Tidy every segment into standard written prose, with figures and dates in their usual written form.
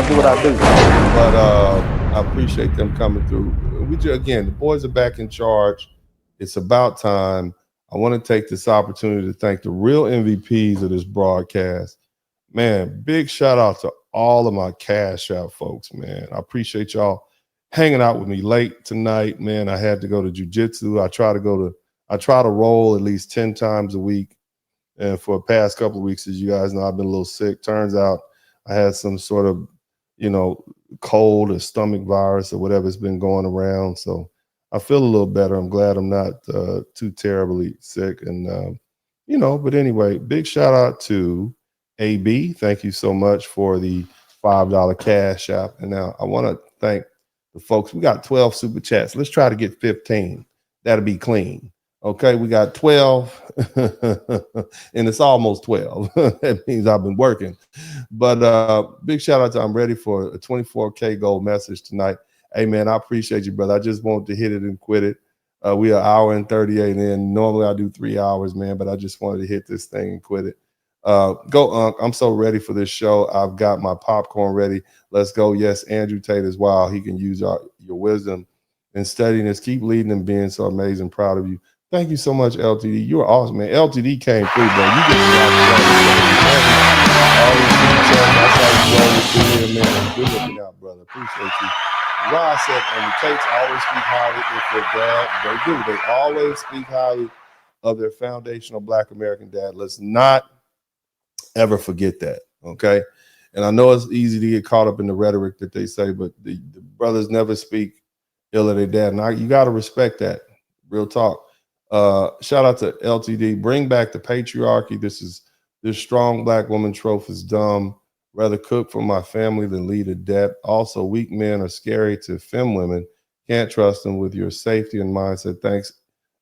do what I do. But I appreciate them coming through. Again, the boys are back in charge. It's about time. I want to take this opportunity to thank the real MVPs of this broadcast. Man, big shout out to all of my Cash App folks, man. I appreciate y'all hanging out with me late tonight, man. I had to go to jujitsu. I try to roll at least 10 times a week. And for the past couple of weeks, as you guys know, I've been a little sick. Turns out I had some sort of, you know, cold or stomach virus or whatever's been going around. So I feel a little better. I'm glad I'm not too terribly sick. And, but anyway, big shout out to AB. Thank you so much for the $5 Cash App. And now I want to thank the folks. We got 12 super chats. Let's try to get 15. That'll be clean. Okay, we got 12, and it's almost 12. That means I've been working. But big shout out to I'm ready for a 24K gold message tonight. Hey, man, I appreciate you, brother. I just wanted to hit it and quit it. We are an hour and 38 in. Normally I do 3 hours, man, but I just wanted to hit this thing and quit it. Go, Unc. I'm so ready for this show. I've got my popcorn ready. Let's go. Yes, Andrew Tate as well. He can use your wisdom in studying this. Keep leading and being so amazing. Proud of you. Thank you so much, LTD. You are awesome, man. LTD came through, man. You get me out the man. Good looking out, brother. Appreciate you. Rod said, and the Tates always speak highly of their dad. They do. They always speak highly of their foundational Black American dad. Let's not ever forget that, okay? And I know it's easy to get caught up in the rhetoric that they say, but the brothers never speak ill of their dad. And you got to respect that. Real talk. Shout out to LTD. Bring back the patriarchy. This strong Black woman trope is dumb. Rather cook for my family than lead a debt. Also, weak men are scary to femme women. Can't trust them with your safety and mindset. Thanks,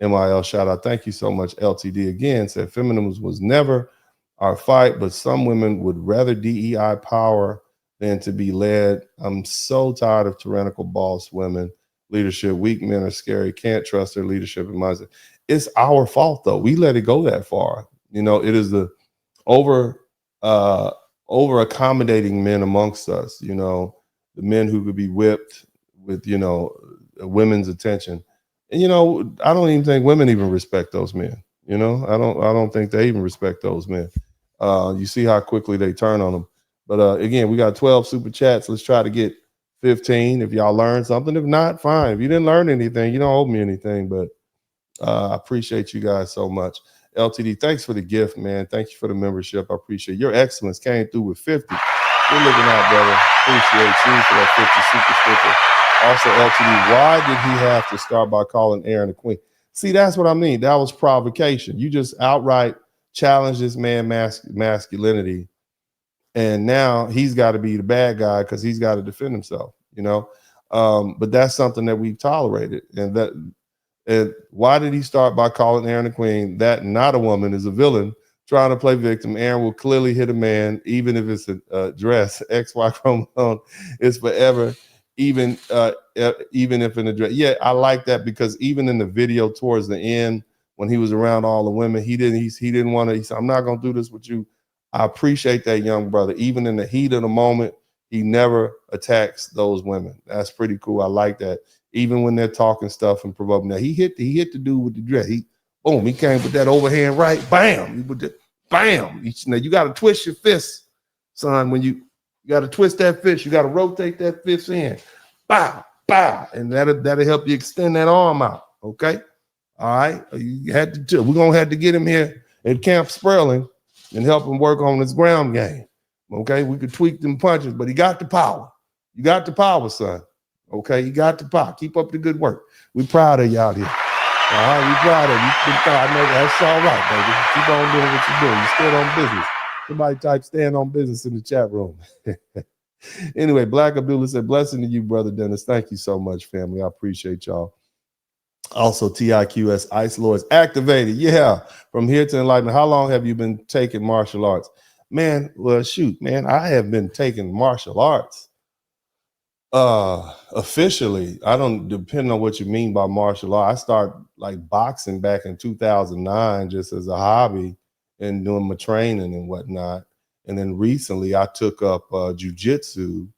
MIL. Shout out. Thank you so much, LTD. Again, said feminism was never our fight, but some women would rather DEI power than to be led. I'm so tired of tyrannical boss women. Leadership. Weak men are scary. Can't trust their leadership and mindset. It's our fault, though. We let it go that far. You know, it is the over accommodating men amongst us. You know, the men who could be whipped with, you know, women's attention. And, you know, I don't even think women even respect those men. You know, I don't think they even respect those men. You see how quickly they turn on them. But again, we got 12 super chats. Let's try to get 15 if y'all learned something. If not, fine. If you didn't learn anything, you don't owe me anything. But I appreciate you guys so much. LTD, thanks for the gift, man. Thank you for the membership. I appreciate your excellence. Came through with 50. Good looking out, brother. Appreciate you for that 50 super sticker. Also, LTD, why did he have to start by calling Aaron a queen? See, that's what I mean. That was provocation. You just outright challenged this man masculinity. And now he's got to be the bad guy because he's got to defend himself, you know. But that's something that we've tolerated. And why did he start by calling Aaron a queen? That not a woman is a villain trying to play victim. Aaron will clearly hit a man, even if it's a dress. XY chromosome is forever, even if in a dress. Yeah, I like that because even in the video towards the end, when he was around all the women, he didn't want to. He said, "I'm not gonna do this with you." I appreciate that young brother. Even in the heat of the moment, he never attacks those women. That's pretty cool. I like that. Even when they're talking stuff and provoking. Now he hit the dude with the dress. He came with that overhand right. Bam. Bam. Now you got to twist your fist, son. When you got to twist that fist, you got to rotate that fist in. Bow, bow, and that'll help you extend that arm out. Okay. All right. We're gonna have to get him here at Camp Spurling and help him work on his ground game. Okay, we could tweak them punches, but he got the power. You got the power, son. Okay, you got the power. Keep up the good work. We proud of you out here. All right, we proud of you. I know that's all right, baby. Keep on doing what you're doing. You stand on business. Somebody type stand on business in the chat room. Anyway, Black Abdullah said, blessing to you, brother Dennis. Thank you so much, family. I appreciate y'all. Also, TIQS Ice Lords activated. Yeah, from here to enlightenment. How long have you been taking martial arts? Man, well, shoot, man, I have been taking martial arts officially. I don't, depending on what you mean by martial art. I started like boxing back in 2009 just as a hobby and doing my training and whatnot. And then recently I took up jujitsu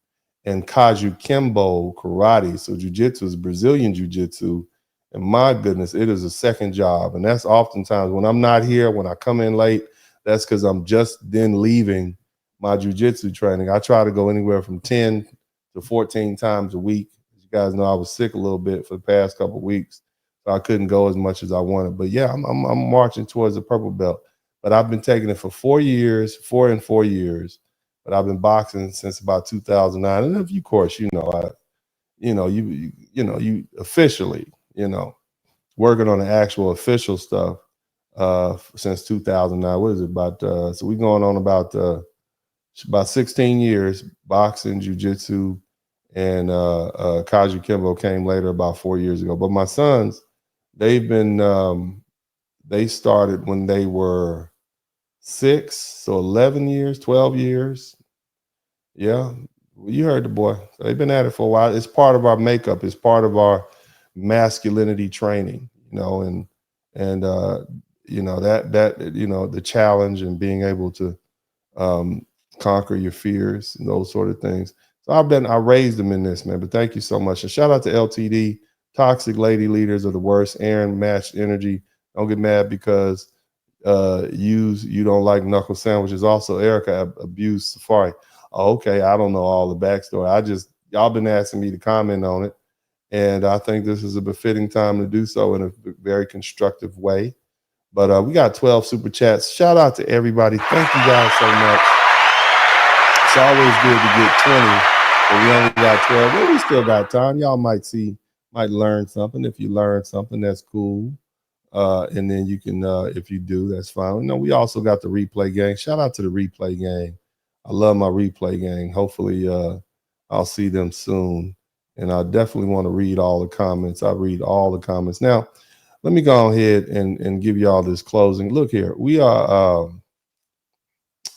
and Kaju Kimbo karate. So jiu-jitsu is Brazilian jiu-jitsu. And my goodness, it is a second job. And that's oftentimes when I'm not here, when I come in late, that's because I'm just then leaving my jiu-jitsu training. I try to go anywhere from 10 to 14 times a week. As you guys know, I was sick a little bit for the past couple of weeks, so I couldn't go as much as I wanted. But yeah, I'm marching towards the purple belt. But I've been taking it for 4 years, 4 years. But I've been boxing since about 2009. And of course, you know, you officially, working on the actual official stuff since 2009. What is it about? So we're going on about 16 years boxing, jiu-jitsu, and Kaju Kimbo came later about 4 years ago. But my sons, they've been they started when they were 6, so 11 years, 12 years. Yeah, you heard the boy. So they've been at it for a while. It's part of our makeup. It's part of our masculinity training, and the challenge and being able to conquer your fears and those sort of things. So I raised them in this, man. But thank you so much. And shout out to LTD, Toxic Lady Leaders are the worst. Aaron, Matched Energy. Don't get mad because you don't like knuckle sandwiches. Also, Erica, abused Safari. Oh, okay, I don't know all the backstory. Y'all been asking me to comment on it, and I think this is a befitting time to do so in a very constructive way. But we got 12 super chats. Shout out to everybody. Thank you guys so much. It's always good to get 20, but we only got 12. But we still got time. Y'all might learn something. If you learn something, that's cool. And then you can, if you do, that's fine. We also got the replay gang. Shout out to the replay gang. I love my replay gang. Hopefully I'll see them soon. And I definitely want to read all the comments. I read all the comments. Now, let me go ahead and give y'all this closing. Look here. We are,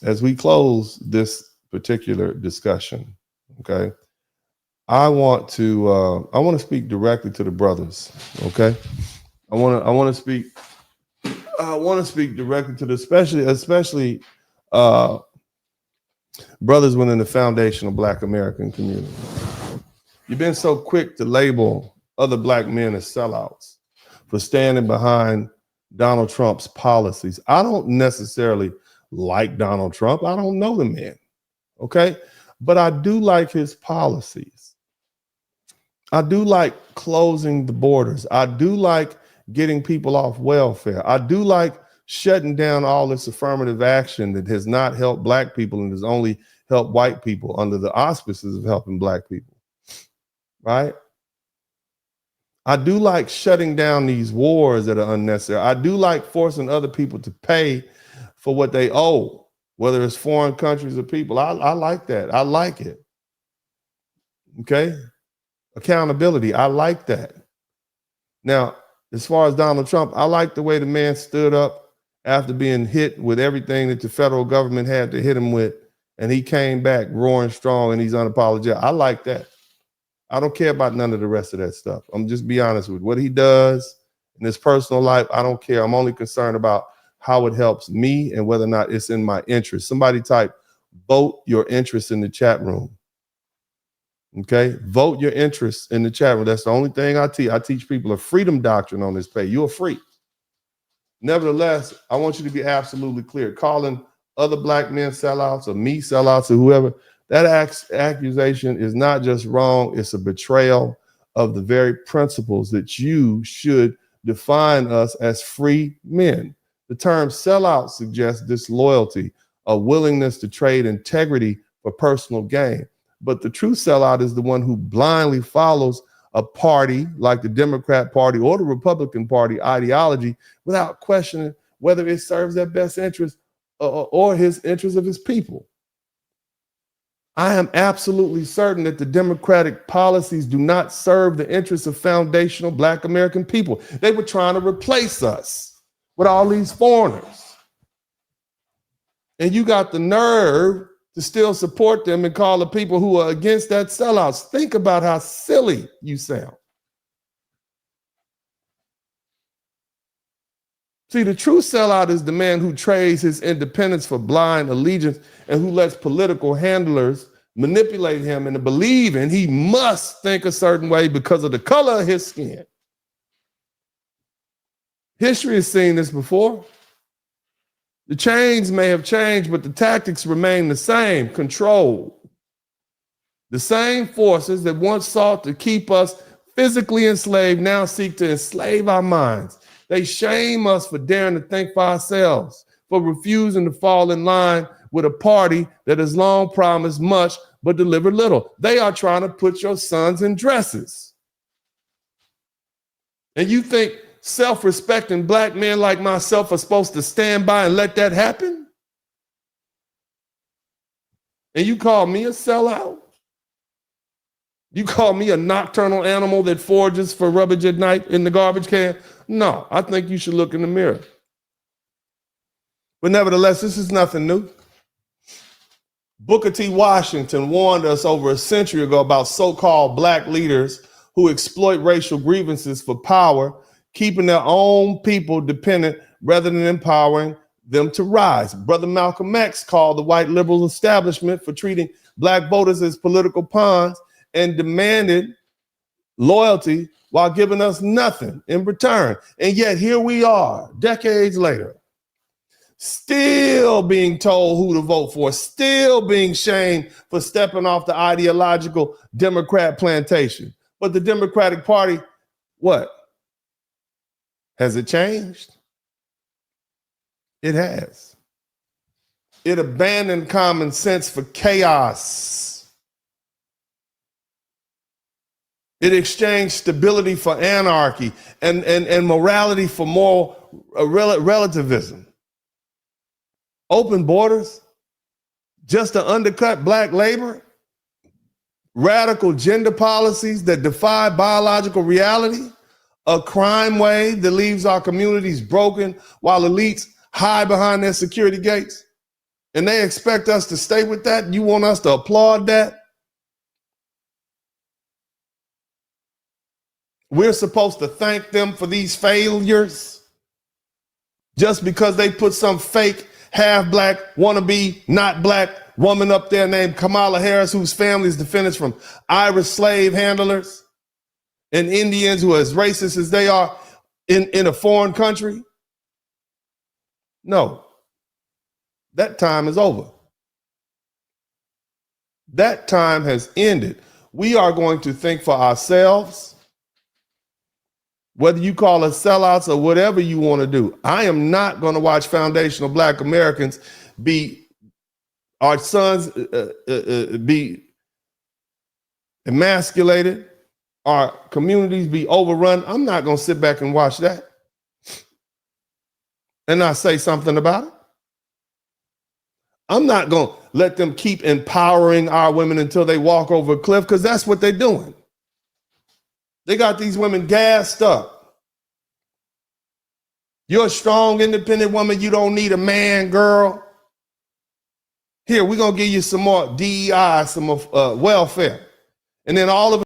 as we close this particular discussion, okay, I want to speak directly to the brothers, okay? I want to speak directly to the especially brothers within the foundational Black American community. You've been so quick to label other Black men as sellouts for standing behind Donald Trump's policies. I don't necessarily like Donald Trump. I don't know the man, okay? But I do like his policies. I do like closing the borders. I do like getting people off welfare. I do like shutting down all this affirmative action that has not helped Black people and has only helped white people under the auspices of helping Black people, right? I do like shutting down these wars that are unnecessary. I do like forcing other people to pay for what they owe, whether it's foreign countries or people. I like that. I like it. Okay? Accountability. I like that. Now, as far as Donald Trump, I like the way the man stood up after being hit with everything that the federal government had to hit him with, and he came back roaring strong and he's unapologetic. I like that. I don't care about none of the rest of that stuff. I'm just be honest with what he does in his personal life. I don't care. I'm only concerned about how it helps me and whether or not it's in my interest. Somebody type, vote your interest in the chat room. Okay, vote your interest in the chat room. That's the only thing I teach. I teach people a freedom doctrine on this page. You're free. Nevertheless, I want you to be absolutely clear. Calling other Black men sellouts or me sellouts or whoever, that accusation is not just wrong. It's a betrayal of the very principles that you should define us as free men. The term sellout suggests disloyalty, a willingness to trade integrity for personal gain. But the true sellout is the one who blindly follows a party like the Democrat Party or the Republican Party ideology without questioning whether it serves their best interest or his interest of his people. I am absolutely certain that the Democratic policies do not serve the interests of foundational Black American people. They were trying to replace us with all these foreigners. And you got the nerve to still support them and call the people who are against that sellouts. Think about how silly you sound. See, the true sellout is the man who trades his independence for blind allegiance and who lets political handlers manipulate him into believing he must think a certain way because of the color of his skin. History has seen this before. The chains may have changed, but the tactics remain the same: control. The same forces that once sought to keep us physically enslaved now seek to enslave our minds. They shame us for daring to think for ourselves, for refusing to fall in line with a party that has long promised much but delivered little. They are trying to put your sons in dresses. And you think self-respecting black men like myself are supposed to stand by and let that happen? And you call me a sellout? You call me a nocturnal animal that forages for rubbish at night in the garbage can? No, I think you should look in the mirror. But nevertheless, this is nothing new. Booker T. Washington warned us over a century ago about so-called black leaders who exploit racial grievances for power, keeping their own people dependent rather than empowering them to rise. Brother Malcolm X called the white liberal establishment for treating black voters as political pawns and demanded loyalty while giving us nothing in return. And yet here we are, decades later, still being told who to vote for, still being shamed for stepping off the ideological Democrat plantation. But the Democratic Party, what? Has it changed? It has. It abandoned common sense for chaos. It exchanged stability for anarchy and morality for moral relativism. Open borders just to undercut black labor. Radical gender policies that defy biological reality. A crime wave that leaves our communities broken while elites hide behind their security gates. And they expect us to stay with that? You want us to applaud that? We're supposed to thank them for these failures just because they put some fake half-black, wannabe, not black woman up there named Kamala Harris, whose family is descended from Irish slave handlers and Indians who are as racist as they are in a foreign country. No, that time is over. That time has ended. We are going to think for ourselves. Whether you call us sellouts or whatever you want to do, I am not going to watch foundational black Americans our sons be emasculated, our communities be overrun. I'm not going to sit back and watch that and not say something about it. I'm not going to let them keep empowering our women until they walk over a cliff, because that's what they're doing. They got these women gassed up. You're a strong, independent woman. You don't need a man, girl. Here, we're going to give you some more DEI, some welfare. And then all of